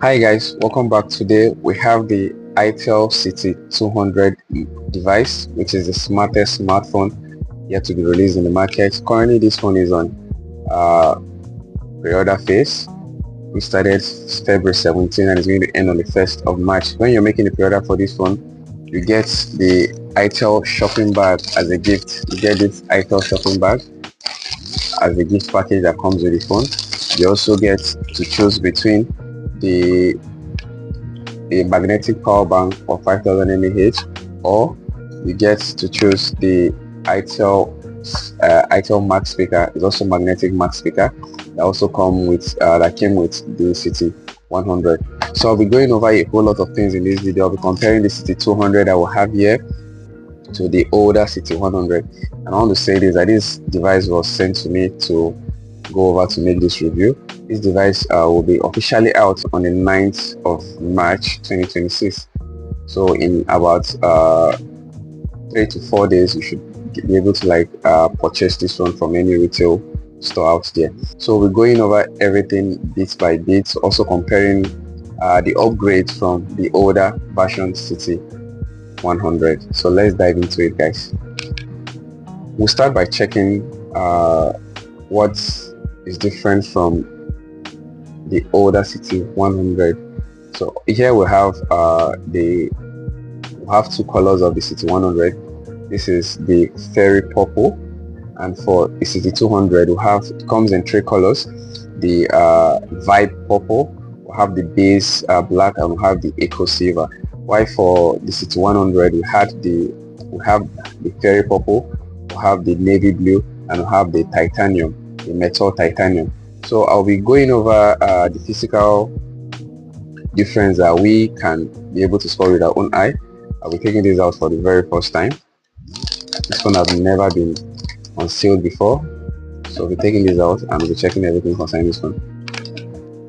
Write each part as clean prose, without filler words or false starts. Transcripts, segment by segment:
Hi guys, welcome back. Today we have the ITEL CITY 200 device, which is the smartest smartphone yet to be released in the market. Currently this phone is on pre-order phase. We started February 17 and it's going to end on the 1st of March. When you're making the pre-order for this phone, you get the ITEL shopping bag as a gift. You get this ITEL shopping bag as a gift package that comes with the phone. You also get to choose between the magnetic power bank for 5000 mAh, or you get to choose the ITEL Max speaker. It's also magnetic Max speaker that also came with the City 100. So I'll be going over a whole lot of things in this video. I'll be comparing the City 200 I will have here to the older City 100, and I want to say this, that this device was sent to me to go over to make this review. This device will be officially out on the 9th of March 2026. So in about 3 to 4 days you should be able to purchase this one from any retail store out there. So we're going over everything bit by bit, also comparing the upgrades from the older version City 100. So let's dive into it, guys. We'll start by checking what is different from the older City 100. So here we have two colors of the City 100. This is the fairy purple, and for the City 200 it comes in 3 colors: the vibe purple, we have the base black, and we have the eco silver. While for the City 100 we have the fairy purple, we have the navy blue, and we have the titanium, the metal titanium. So I'll be going over the physical difference that we can be able to spot with our own eye. I'll be taking this out for the very first time. This one has never been unsealed before, so I'll be taking this out and we'll be checking everything concerning this one.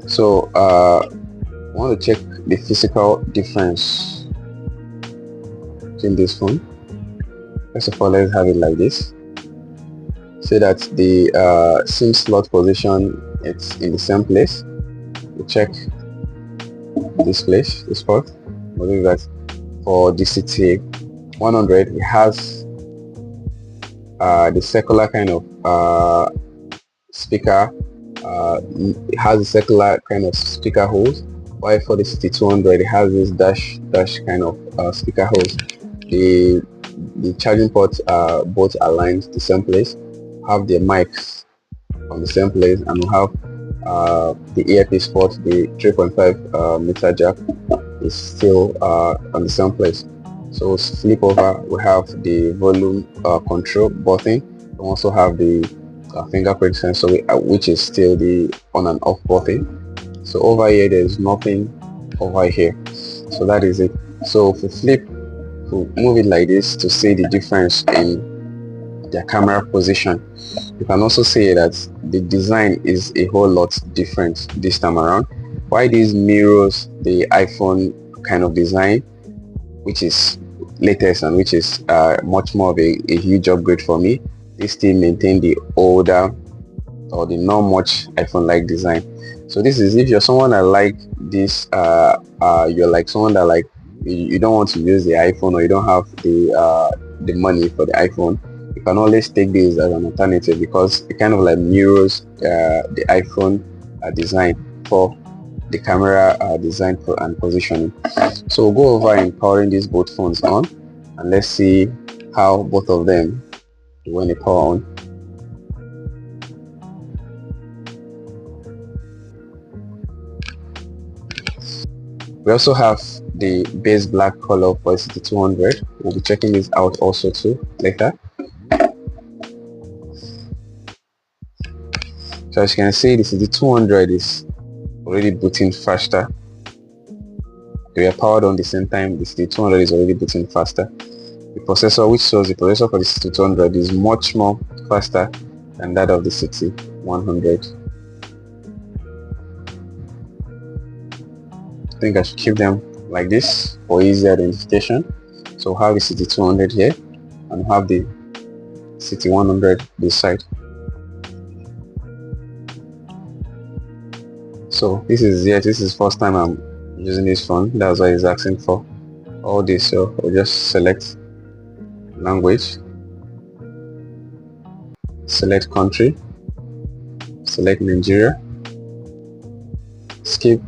So I want to check the physical difference between this phone. First of all, let's have it like this. Say that the SIM slot position, it's in the same place. We check this spot. We'll do that. For the City 100, it has the circular kind of speaker. It has a circular kind of speaker holes. While for the City 200, it has this dash kind of speaker holes. The charging ports are both aligned to the same place. Have the mics on the same place, and we have the earpiece port, the 3.5 meter jack is still on the same place. So flip over, we have the volume control button. We also have the fingerprint sensor, which is still the on and off button. So over here there is nothing over here, so that is it. So if we move it like this to see the difference in their camera position, you can also see that the design is a whole lot different this time around. Why this mirrors the iPhone kind of design, which is latest and which is much more of a huge upgrade for me. This still maintain the older or the not much iPhone like design. So this is, if you're someone that like this, you're like someone that you don't want to use the iPhone, or you don't have the money for the iPhone, you can always take this as an alternative, because it kind of mirrors the iPhone design for the camera design and positioning. So we'll go over and powering these both phones on, and let's see how both of them do when they power on. We also have the base black color for City 200. We'll be checking this out also too later. So as you can see, the City 200 is already booting faster. We are powered on the same time. The City 200 is already booting faster. The processor, which shows the processor for the City 200 is much more faster than that of the City 100. I think I should keep them like this for easy identification. So we'll have the City 200 here, and we'll have the City 100 this side. So So this is first time I'm using this phone, that's why it's asking for all this. So I'll just select language, select country, select Nigeria, skip,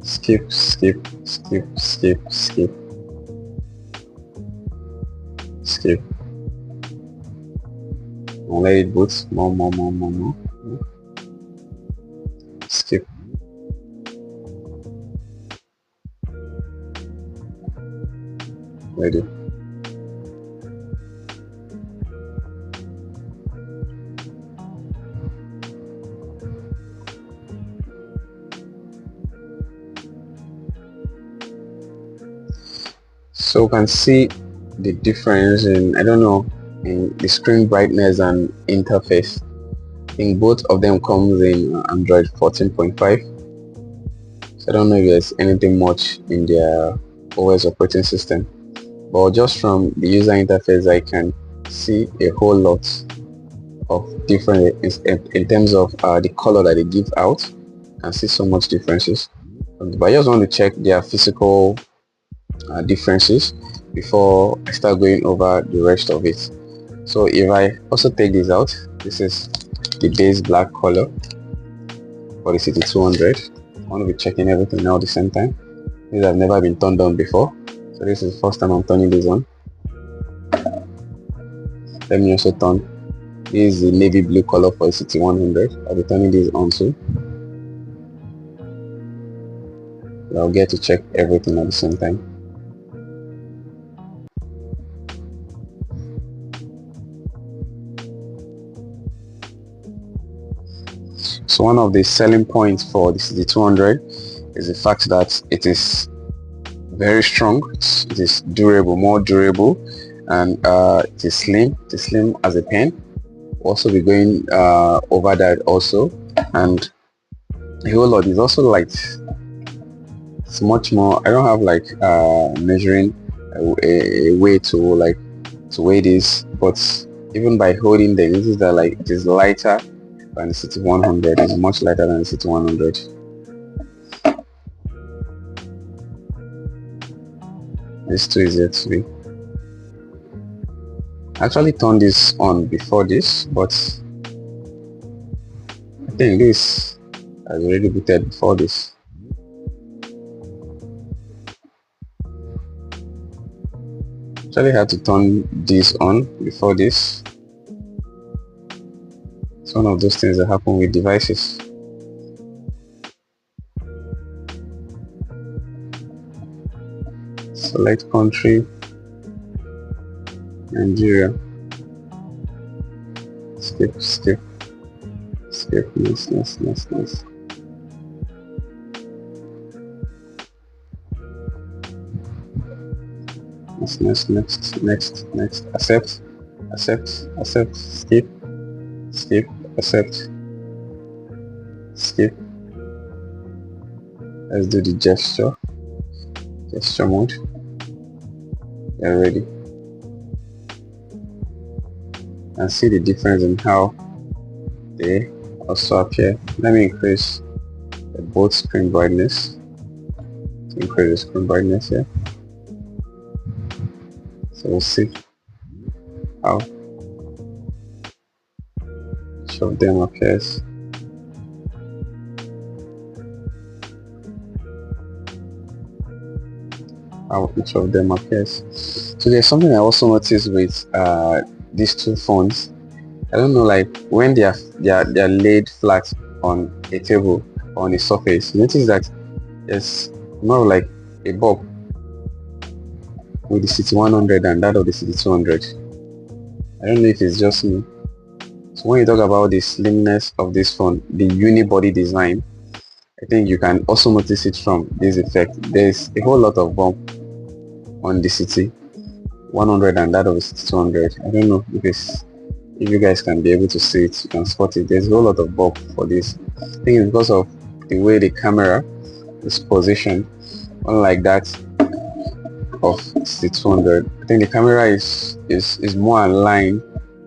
skip, skip, skip, skip, skip, skip. I'll let it boot. More. Skip. Ready. So you can see the difference in, I don't know, in the screen brightness and interface. I think both of them comes in Android 14.5. So I don't know if there's anything much in their OS operating system, but just from the user interface I can see a whole lot of different in terms of the color that they give out. I can see so much differences, but I just want to check their physical differences before I start going over the rest of it. So if I also take this out, this is the base black color for the City 200. I want to be checking everything now at the same time. These have never been turned on before, so this is the first time I'm turning this on. Let me also turn, this is the navy blue color for the City 100. I'll be turning this on too. I'll get to check everything at the same time. So one of the selling points for the City 200 is the fact that it is very strong, it is durable, more durable, and it is slim. It is slim as a pen. We'll also be going over that also, and the whole lot is also light. It's much more. I don't have like measuring a way to weigh this, but even by holding them, this is that like it is lighter than the City 100. It's much lighter than the City 100. This too is yet to be. I actually turned this on before this, but I think this has already booted before this. Actually had to turn this on before this. It's one of those things that happen with devices. Select country, Nigeria. Skip, next. Next. Accept, skip, accept, skip. Let's do the gesture mode. They're ready. And see the difference in how they also appear. Let me increase the both screen brightness. Increase the screen brightness here. So we'll see how each of them appears. So there's something I also noticed with these two phones. I don't know, like when they are laid flat on a table or on a surface, you notice that there's more like a bulb with the City 100 and that of the City 200. I don't know if it's just me. So when you talk about the slimness of this phone, the unibody design, I think you can also notice it from this effect. There's a whole lot of bump on the City 100 and that of the City 200. I don't know if you guys can be able to see it, you can spot it. There's a whole lot of bump for this. I think it's because of the way the camera is positioned, unlike that of City 200. I think the camera is more aligned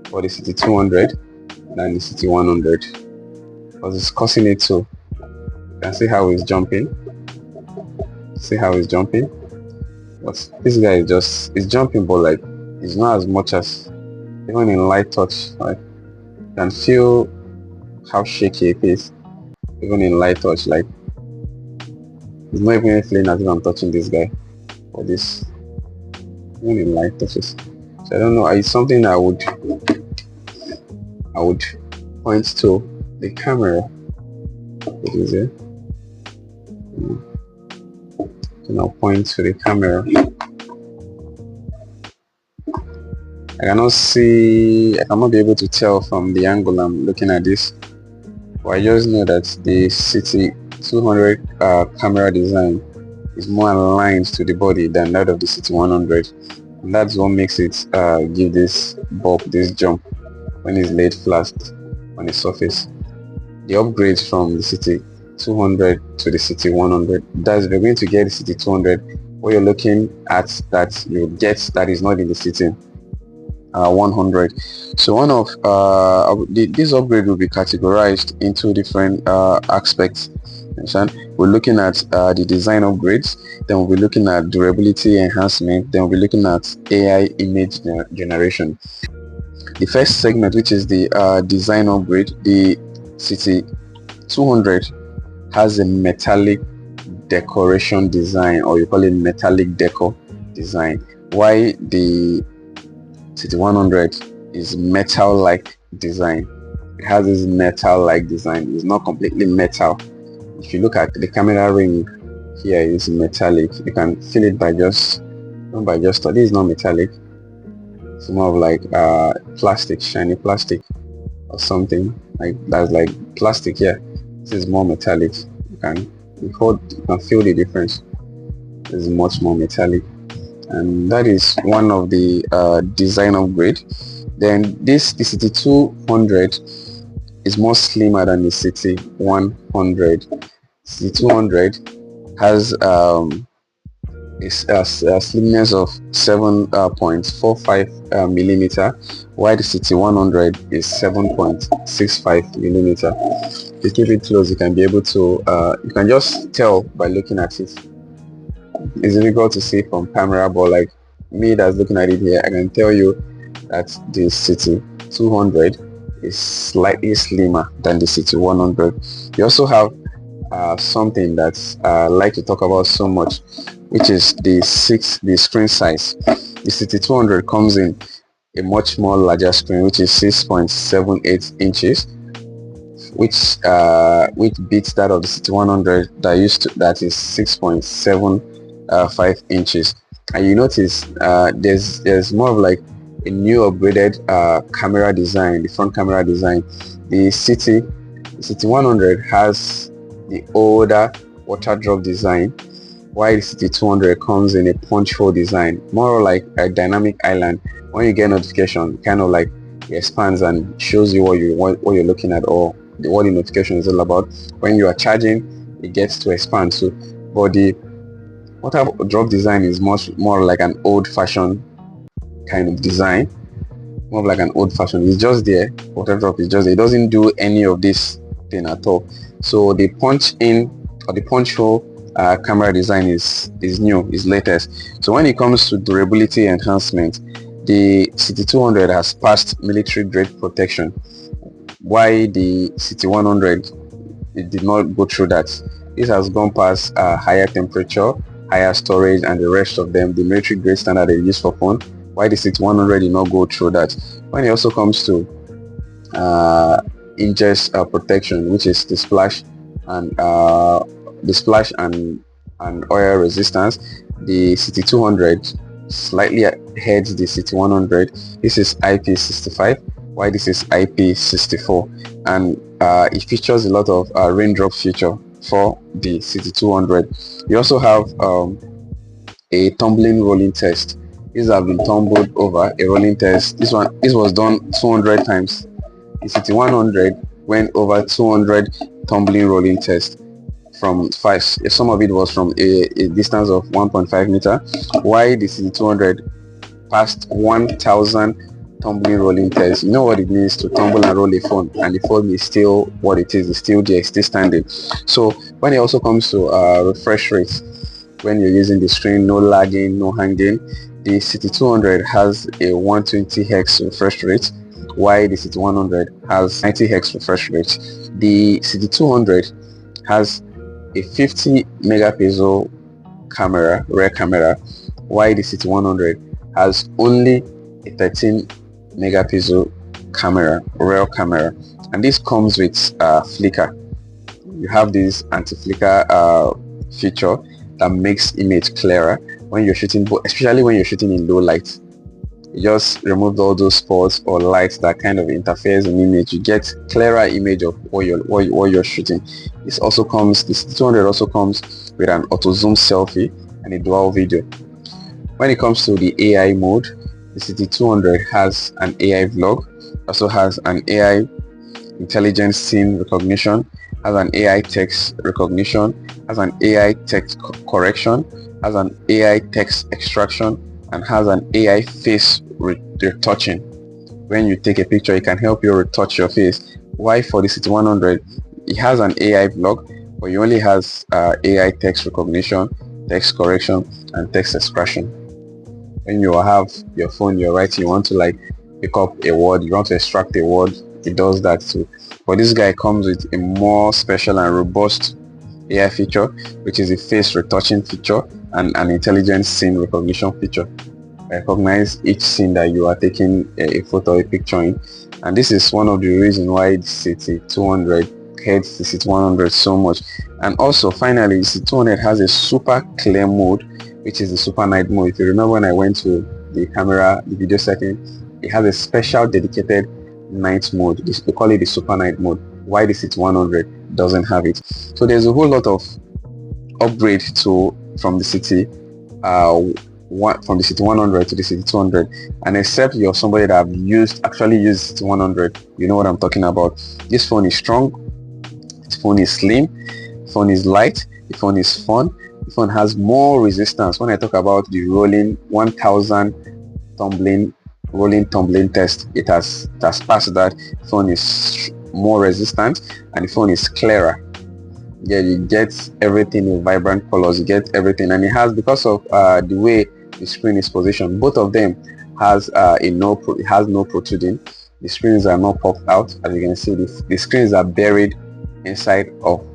for the City 200 than the City 100, because it's causing it to can see how he's jumping. See how he's jumping. But this guy is jumping, but like it's not as much as even in light touch. Like you can feel how shaky it is even in light touch. Like it's not even feeling as if I'm touching this guy or this even in light touches. So I don't know, it's something I would point to the camera. What is it? So now point to the camera. I cannot be able to tell from the angle I'm looking at this, but I just know that the City 200 camera design is more aligned to the body than that of the City 100, and that's what makes it give this bulb, this jump when it's laid flat on the surface. The upgrades from the City 200 to the City 100, that's if you're going to get the City 200, what you're looking at that you get that is not in the City 100. So one of this upgrade will be categorized into different aspects. We're looking at the design upgrades, then we'll be looking at durability enhancement, then we'll be looking at AI image generation. The first segment, which is the design upgrade, the City 200 has a metallic decoration design, or you call it metallic decor design. Why the City 100 is metal-like design. It has this metal-like design. It's not completely metal. If you look at the camera ring here, it's metallic. You can feel it by just this is not metallic. It's more of like plastic, shiny plastic or something like that's like plastic here. This is more metallic. You can feel the difference. It's much more metallic, and that is one of the design upgrade. Then the City 200 is more slimmer than the City 100. City 200 has a slimness of 7.45 millimeter, while the City 100 is 7.65 millimeter. If you keep it close, you can be able to you can just tell by looking at it. It's difficult to see from camera, but like me that's looking at it here, I can tell you that the City 200 is slightly slimmer than the City 100. You also have something that I like to talk about so much, which is the screen size. The City 200 comes in a much more larger screen, which is 6.78 inches, which beats that of the City 100 that is 6.75 inches. And you notice there's more of like a new upgraded camera design, the front camera design. The City 100 has the older water drop design, while the City 200 comes in a punch hole design, more like a dynamic island. When you get notification, kind of like it expands and shows you what you're looking at, or what the notification is all about. When you are charging, it gets to expand. So, but the water drop design is much more like an old-fashioned kind of design, more of like an old-fashioned. It's just there. Water drop is just there. It doesn't do any of this thing at all. So the punch in or the punch hole camera design is new, is latest. So when it comes to durability enhancement, the City 200 has passed military grade protection, why the City 100 it did not go through that. This has gone past higher temperature, higher storage, and the rest of them, the military grade standard they use for phone. Why the City 100 did not go through that. When it also comes to ingest protection, which is the splash and oil resistance, the City 200 slightly heads the City 100. This is IP65, while this is IP64, and it features a lot of raindrop feature for the City 200. You also have a tumbling rolling test. These have been tumbled over a rolling test. This was done 200 times. The City 100 went over 200 tumbling rolling test from 5. Some of it was from a distance of 1.5 meter, while the City 200 passed 1,000 tumbling rolling test. You know what it means to tumble and roll a phone, and the phone is still what it is. It's still there, it's still standing. So when it also comes to refresh rate, when you're using the screen, no lagging, no hanging, the City 200 has a 120 Hz refresh rate, while the City 100 has 90 Hz refresh rate. The City 200 has a 50 megapixel camera, rear camera, while the City 100 has only a 13 megapixel camera, rear camera, and this comes with flicker. You have this anti-flicker feature that makes image clearer when you're shooting, especially when you're shooting in low light. You just remove all those spots or lights that kind of interferes in image. You get clearer image of what you're shooting. This 200 also comes with an auto zoom selfie and a dual video. When it comes to the AI mode, the City 200 has an AI vlog, also has an AI intelligent scene recognition, has an AI text recognition, has an AI text correction, has an AI text extraction, and has an AI face retouching. When you take a picture, it can help you retouch your face. Why for the City 100, it has an AI vlog, but it only has AI text recognition, text correction, and text extraction. When you have your phone, you're writing, you want to like pick up a word, you want to extract a word, it does that too. But this guy comes with a more special and robust AI feature, which is a face retouching feature and an intelligent scene recognition feature. Recognize each scene that you are taking a photo or a picture in, and this is one of the reasons why the City 200 heads the City 100 so much. And also finally, the City 200 has a super clear mode, which is the super night mode. If you remember when I went to the camera, the video setting, it has a special dedicated night mode. They call it the super night mode. Why the City 100 doesn't have it? So there's a whole lot of upgrade from the City from the City 100 to the City 200, and except you're somebody that actually used City 100, you know what I'm talking about. This phone is strong, this phone is slim, the phone is light, the phone is fun, the phone has more resistance. When I talk about the rolling 1000 rolling tumbling test, it has passed that. The phone is more resistant and the phone is clearer. Yeah, you get everything in vibrant colors, you get everything, and it has, because of the way the screen is positioned, both of them has it has no protruding. The screens are not popped out. As you can see, the screens are buried inside of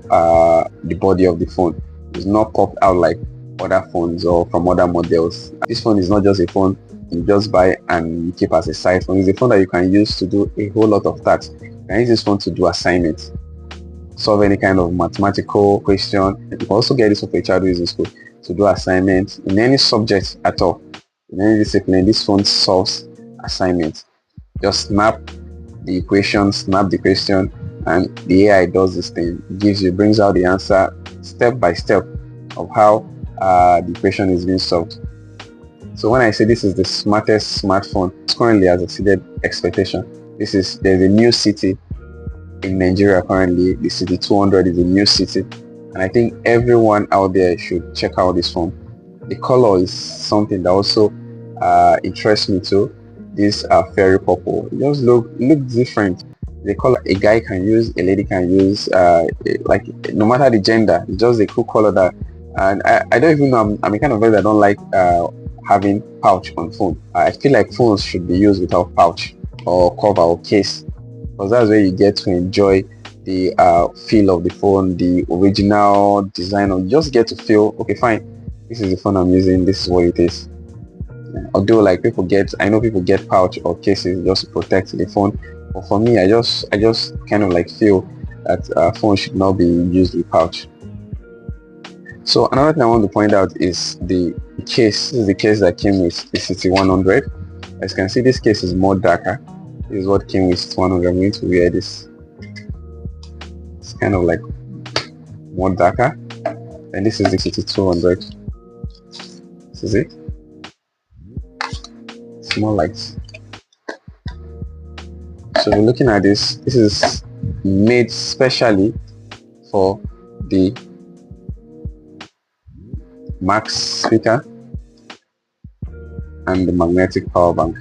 the body of the phone. It's not popped out like other phones or from other models. This phone is not just a phone you just buy and you keep as a side phone. It's a phone that you can use to do a whole lot of tasks. You can use this phone to do assignments, solve any kind of mathematical question. You can also get this for a child who is in school to do assignments in any subject at all, in any discipline. This phone solves assignments. Just snap the equation, snap the question, and the AI does this thing. It brings out the answer step by step of how the equation is being solved. So when I say this is the smartest smartphone, it currently has exceeded expectation. There's a new city in Nigeria currently. The City 200 is a new city, and I think everyone out there should check out this phone. The color is something that also interests me too. This fairy purple, it just look different. The color a guy can use, a lady can use, like no matter the gender, it's just a cool color that. And I don't even know, I'm a kind of guy that don't like having pouch on phone. I feel like phones should be used without pouch or cover or case, because that's where you get to enjoy the feel of the phone, the original design, or you just get to feel, okay, fine, this is the phone I'm using, this is what it is. Although like I know people get pouch or cases just to protect the phone, but for me, I just kind of like feel that phone should not be used with pouch. So another thing I want to point out is the case. This is the case that came with the City 100. As you can see, this case is more darker. This is what came with 100. I'm going to wear this. It's kind of like more darker. And this is the City 200. This is it. It's more light. So we're looking at this. This is made specially for the max speaker and the magnetic power bank.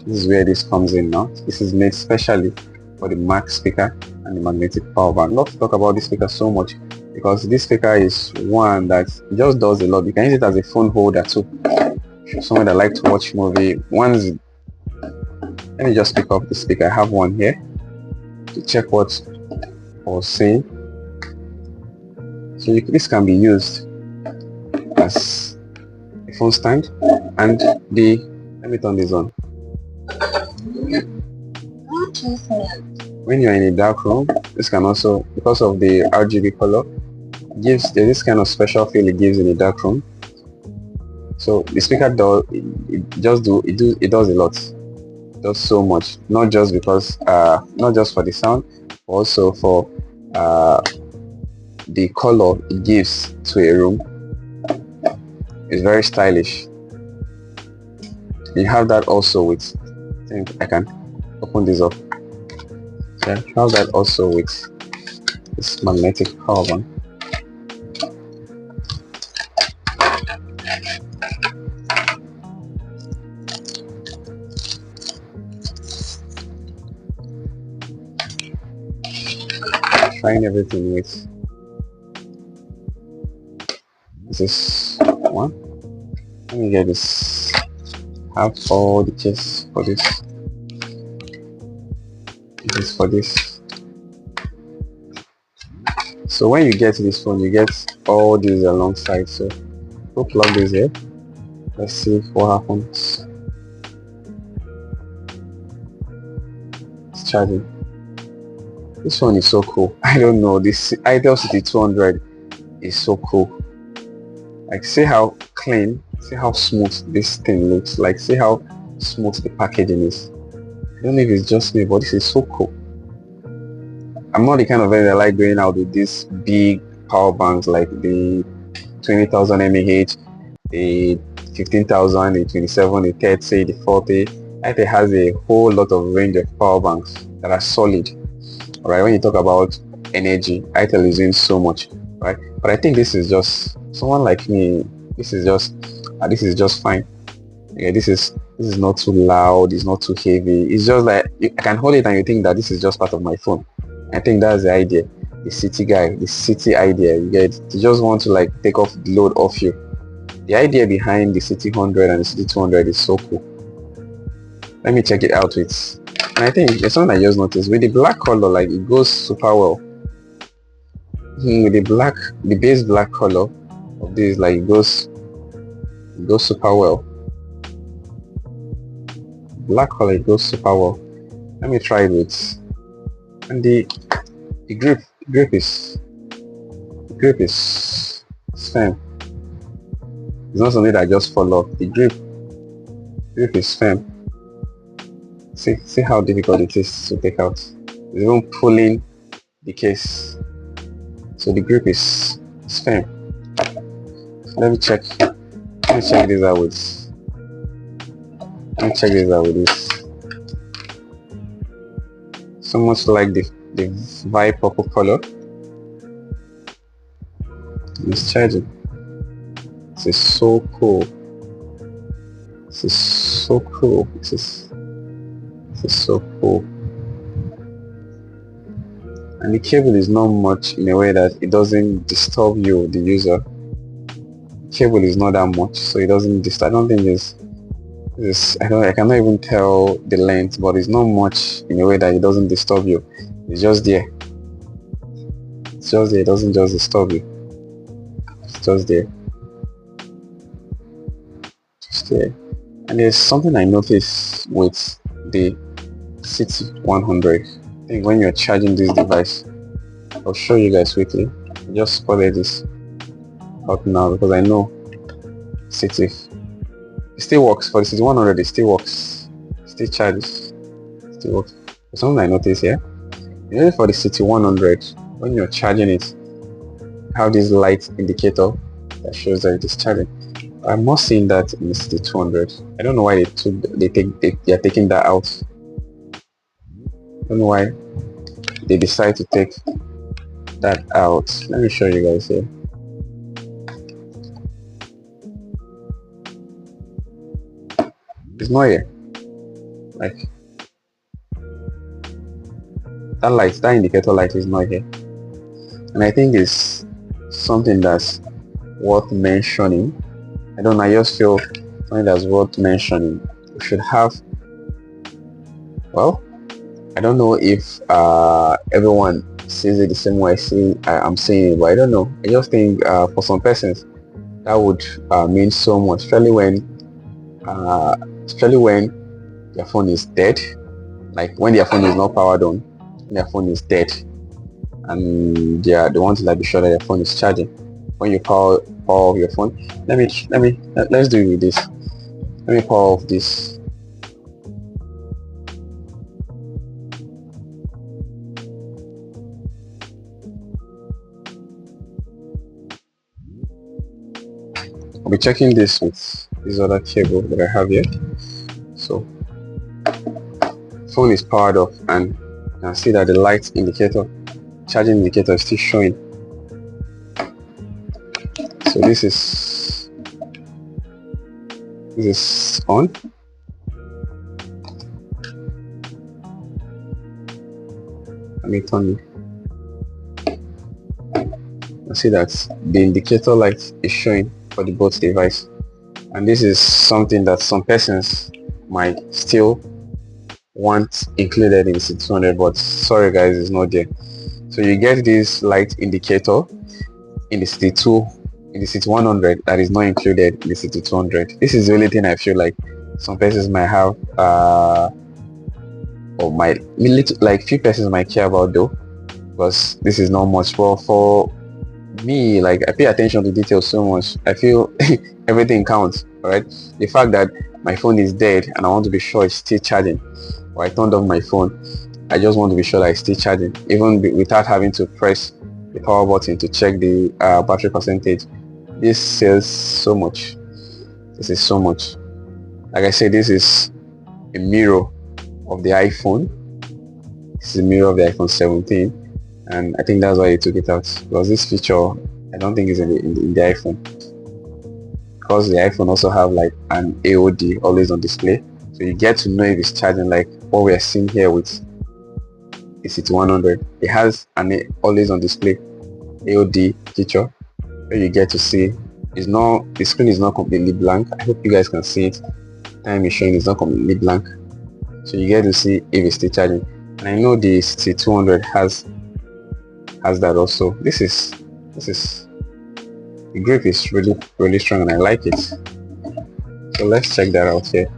This is where this comes in now. This is made specially for the Mac speaker and the magnetic power bank. Not to talk about this speaker so much because this speaker is one that just does a lot. You can use it as a phone holder too. Someone that like to watch movie. Let me just pick up the speaker. I have one here to check what I was saying. So this can be used as a phone stand, and let me turn this on. When you're in a dark room, this can also, because of the RGB color, there's this kind of special feel it gives in a dark room. So the speaker does it does a lot. It does so much, not just because not just for the sound, but also for the color it gives to a room. It's very stylish. You have that also with, I think I can open this up. Yeah, you have that also with this magnetic power bank. Trying everything with this one. Let me get this. Have all the case for this. This is for this. So when you get this phone, you get all these alongside. So we'll plug this here. Let's see what happens. It's charging. This one is so cool. I don't know, this ITEL CITY 200 is so cool. Like, see how clean, see how smooth this thing looks. Like, see how smooth the packaging is. I don't know if it's just me, but this is so cool. I'm not the kind of guy that like going out with these big power banks like the 20,000 mAh, the 15,000, the 27, the 30, the 40. ITEL has a whole lot of range of power banks that are solid. Right, when you talk about energy, ITEL is in so much, right? But I think this is just, someone like me, this is just fine. Yeah, this is not too loud, it's not too heavy. It's just like I can hold it and you think that this is just part of my phone. I think that's the idea. The city guy, the city idea. You get, you just want to like take off the load off you. The idea behind the CITY 100 and the CITY 200 is so cool. Let me check it out with. And I think there's something I just noticed with the black color, like it goes super well. With the base black color of this, like it goes super well. Black color, it goes super well. Let me try it with, and the grip is firm. It's not something that just fall off. The grip is firm. See how difficult it is to take out. It's even pulling the case. So the grip is firm. Let me check this out with. Let me check this out with this. So much like the vibe purple color. It's charging. This is so cool. This is so cool. This is so cool. And the cable is not much in a way that it doesn't disturb you, the user. The cable is not that much, so it doesn't disturb. I don't think I cannot even tell the length, but it's not much in a way that it doesn't disturb you. It's just there. It's just there. It doesn't just disturb you. It's just there. Just there. And there's something I noticed with the CITY 100. I think when you're charging this device, I'll show you guys quickly. I just spotted this out now because I know CITY, it still works. For the CITY 100, it still works, still charges, still works. There's something I noticed here. Even for the CITY 100, when you're charging it, have this light indicator that shows that it is charging. I'm not seeing that in the CITY 200. I don't know why they are taking that out. I don't know why they decide to take that out. Let me show you guys here. It's not here. Like that light, that indicator light is not here, and I think it's something that's worth mentioning. I don't know, I just feel something that's worth mentioning. We should have, well, I don't know if everyone sees it the same way I'm seeing it, but I don't know. I just think for some persons that would mean so much, especially when their phone is dead, like when their phone is not powered on, when their phone is dead, and they want to like be sure that their phone is charging. When you power off your phone, let's do it with this. Let me power off this. I'll be checking this with this other cable that I have here. So phone is powered off, and you can see that the light indicator, charging indicator, is still showing. So this is on. Let me turn it. You see that the indicator light is showing for the both device, and this is something that some persons might still want included in the CT200, but sorry guys, it's not there. So you get this light indicator in the CT100 that is not included in the CT200. This is the only thing I feel like some persons might have or might like few persons might care about though, because this is not much. But for me, like, I pay attention to details so much. I feel everything counts. All right, the fact that my phone is dead and I want to be sure it's still charging, or I turned off my phone, I just want to be sure that it's still charging, even without having to press the power button to check the battery percentage. This says so much. This is so much. Like I said, this is a mirror of the iPhone. This is a mirror of the iPhone 17, and I think that's why they took it out, because this feature I don't think is in the iPhone, because the iPhone also have like an AOD, always on display, so you get to know if it's charging, like what we are seeing here with the CT100. It has an always on display AOD feature where you get to see the screen is not completely blank. I hope you guys can see it. Time is showing it's not completely blank, so you get to see if it's still charging. And I know the CT200 has that also. This is the grip is really strong, and I like it. So let's check that out here.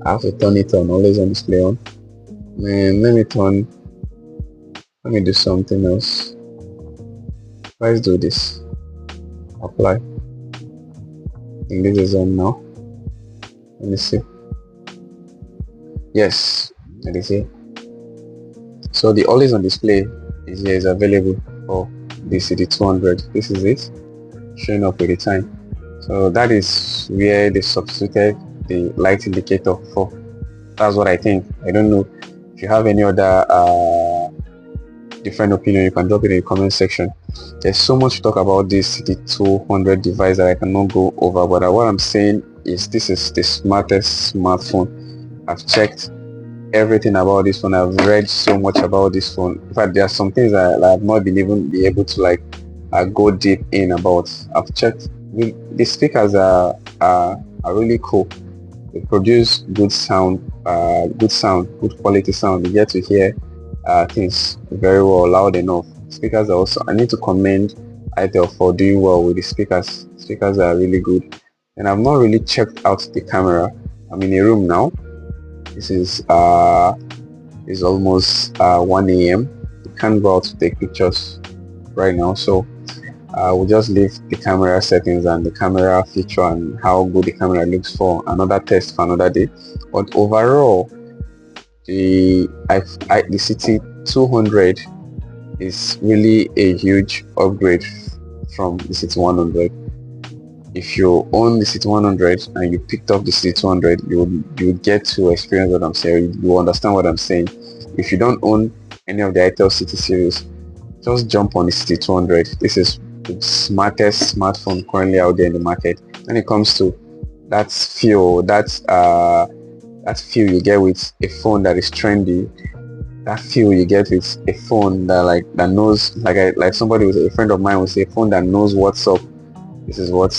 I have to turn it on, always on display on. And let me do something else. Let's do this. Apply. And this is on now. Let me see. Yes, let me see. So the always on display is available for the CT200. This is it, showing up with the time. So that is where they substituted the light indicator for. That's what I think. I don't know if you have any other different opinion. You can drop it in the comment section. There's so much to talk about this CT200 device that I cannot go over, but what I'm saying is this is the smartest smartphone. I've checked everything about this phone. I've read so much about this phone. In fact, there are some things that I've not been even be able to like go deep in about. I've checked. The speakers are really cool. They produce good sound, good quality sound. You get to hear things very well, loud enough. Speakers are also, I need to commend ITEL for doing well with the speakers. Speakers are really good. And I've not really checked out the camera. I'm in a room now. This is almost 1 a.m. You can't go out to take pictures right now, so we'll just leave the camera settings and the camera feature and how good the camera looks for another test for another day. But overall, the CT200 is really a huge upgrade from the CT100. If you own the CT100 and you picked up the CT200, you would get to experience what I'm saying. You understand what I'm saying. If you don't own any of the ITEL City series, just jump on the CT200. This is the smartest smartphone currently out there in the market. When it comes to that feel you get with a phone that is trendy, that feel you get with a phone that knows, like somebody was a friend of mine would say, a phone that knows what's up. This is what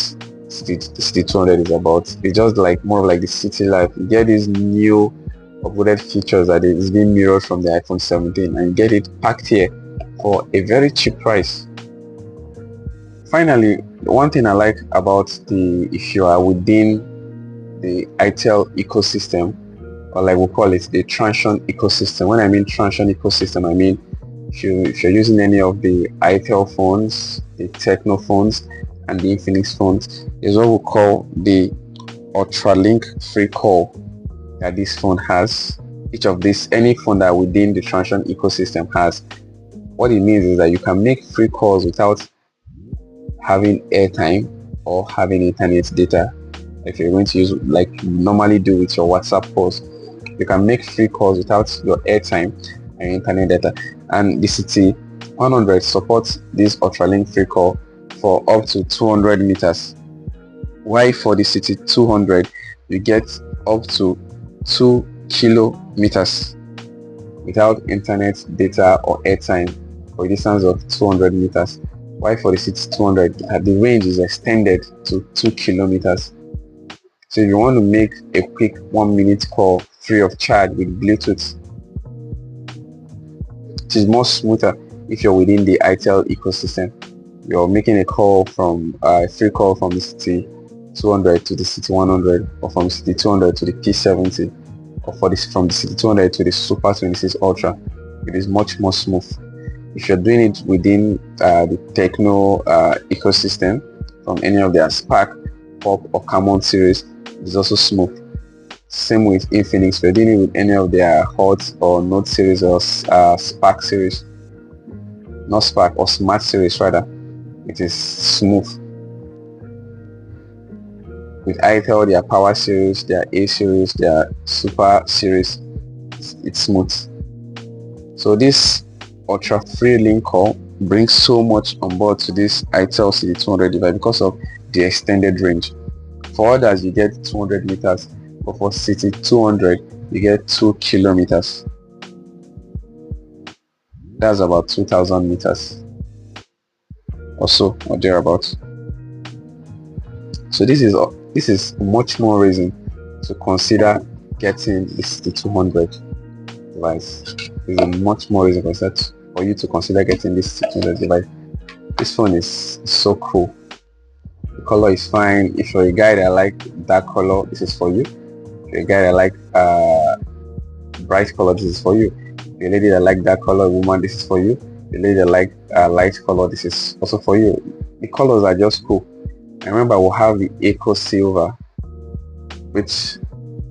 City 200 is about. It's just like more of like the city life. You get these new uploaded features that is being mirrored from the iPhone 17, and you get it packed here for a very cheap price. Finally, one thing I like about if you are within the ITEL ecosystem, or like we'll call it the Transsion ecosystem. When I mean Transsion ecosystem, I mean if you're using any of the ITEL phones, the Techno phones, and the Infinix phones, is what we call the UltraLink free call that this phone has. Each of these, any phone that within the Transsion ecosystem has. What it means is that you can make free calls without having airtime or having internet data. If you're going to use like you normally do with your WhatsApp calls, you can make free calls without your airtime and internet data. And the City 100 supports this UltraLink free call for up to 200 meters. While for the City 200 you get up to 2 kilometers without internet data or airtime for a distance of 200 meters. While for the City 200 the range is extended to 2 kilometers. So if you want to make a quick 1-minute call free of charge with Bluetooth, it is more smoother if you're within the ITEL ecosystem. You're making a call from a free call from the City 200 to the City 100, or from City 200 to the P70, or from the City 200 to the Super 26 Ultra. It is much more smooth. If you're doing it within the Techno ecosystem, from any of their Spark, Pop, or Camon series, it's also smooth. Same with Infinix. If you're doing it with any of their Hot or Note series or Spark series, not Spark, or Smart series rather, it is smooth. With ITEL, their Power series, their A series, their Super series, it's smooth. So this ultra free link call brings so much on board to this ITEL City 200 device because of the extended range. For others you get 200 meters, but for City 200 you get 2 kilometers. That's about 2,000 meters or so, or thereabouts. So this is much more reason to consider getting the City 200 device. This is much more reason for you to consider getting this City 200 device. This phone is so cool. The color is fine. If you're a guy that like dark color, this is for you. If you're a guy that like bright color, this is for you. If you're a lady that like dark color, woman, this is for you. The lady that like light color, this is also for you. The colors are just cool. I remember we'll have the Eco Silver, which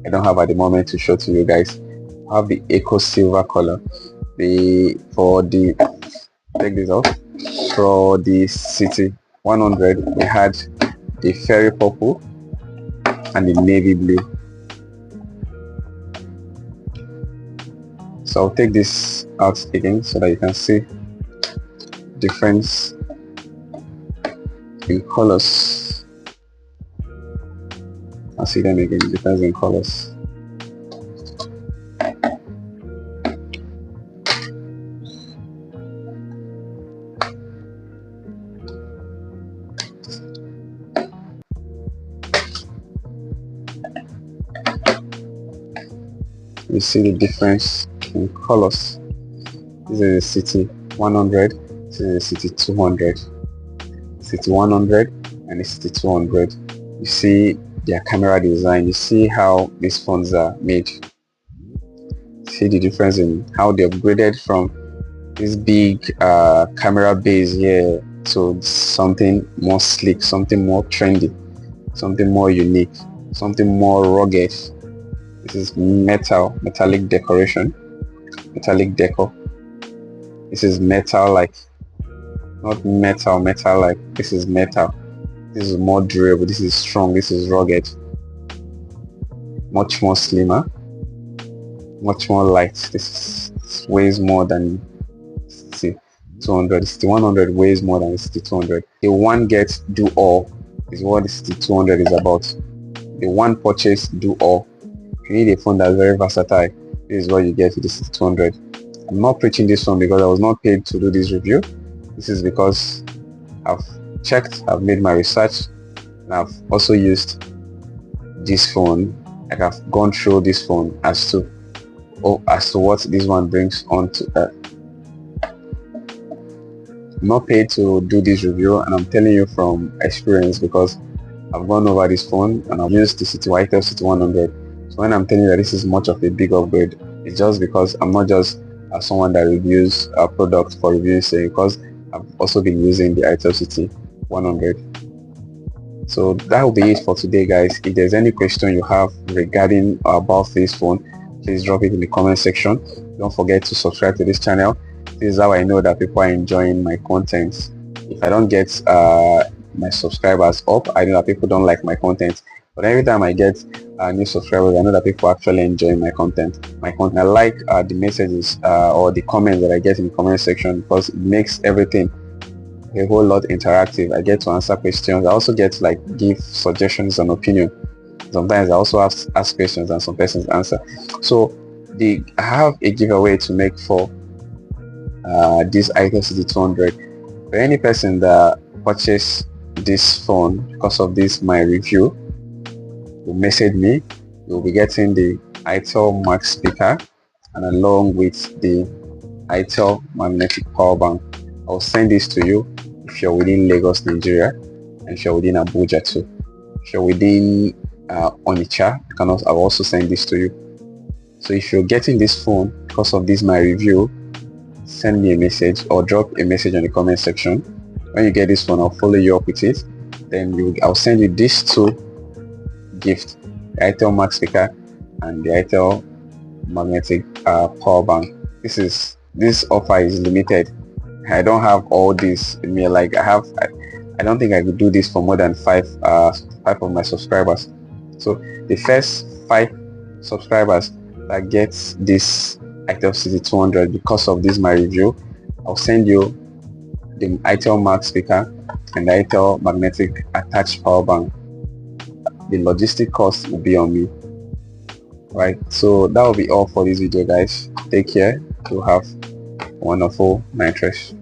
I don't have at the moment to show to you guys. We'll have the Eco Silver color. Take this off. For the City 100 we had the fairy purple and the navy blue. So I'll take this out again so that you can see difference in colors. I'll see them again, difference in colors. You see the difference in colors. This is the City 100, this is the City 200, City 100 and the City 200. You see their camera design, you see how these phones are made. See the difference in how they upgraded from this big camera base here to something more sleek, something more trendy, something more unique, something more rugged. This is metallic decoration, metallic decor. This is metal like, not metal like, this is metal. This is more durable, this is strong, this is rugged. Much more slimmer, much more light. This weighs more than, see, 200. The 6100 weighs more than the 6200. The one get do all is what the 6200 is about. The one purchase do all. If you need a phone that's very versatile, this is what you get with the 6200. I'm not preaching this one because I was not paid to do this review. This is because I've checked, I've made my research, and I've also used this phone. Like I've gone through this phone as to what this one brings on to I'm not paid to do this review, and I'm telling you from experience because I've gone over this phone and I've used the ITEL City 100. So when I'm telling you that this is much of a big upgrade, it's just because I'm not just someone that reviews a product for review's sake, because I've also been using the ITEL City 100. So that will be it for today, guys. If there's any question you have regarding about this phone, please drop it in the comment section. Don't forget to subscribe to this channel. This is how I know that people are enjoying my content. If I don't get my subscribers up, I know that people don't like my content. But every time I get new subscribers, I know that people actually enjoy my content. I like the messages or the comments that I get in the comment section, because it makes everything a whole lot interactive. I get to answer questions. I also get to like give suggestions and opinion. Sometimes I also ask questions and some persons answer. So I have a giveaway to make for this ITEL City 200. For any person that purchased this phone because of this my review, will message me. You'll be getting the ITEL Max speaker, and along with the ITEL magnetic power bank. I'll send this to you if you're within Lagos, Nigeria, and if you're within Abuja too. If you're within Onitsha, I'll also send this to you. So if you're getting this phone because of this my review, send me a message or drop a message on the comment section. When you get this phone, I'll follow you up with it. Then I'll send you these two gifts: the ITEL Max speaker and the ITEL magnetic power bank. This offer is limited. I don't have all this in me. Like I don't think I could do this for more than five of my subscribers. So the first 5 subscribers that gets this ITEL City 200 because of this my review, I'll send you the ITEL Max speaker and the ITEL magnetic attached power bank. The logistic cost will be on me. Right, so that will be all for this video, guys. Take care. You have a wonderful night rest.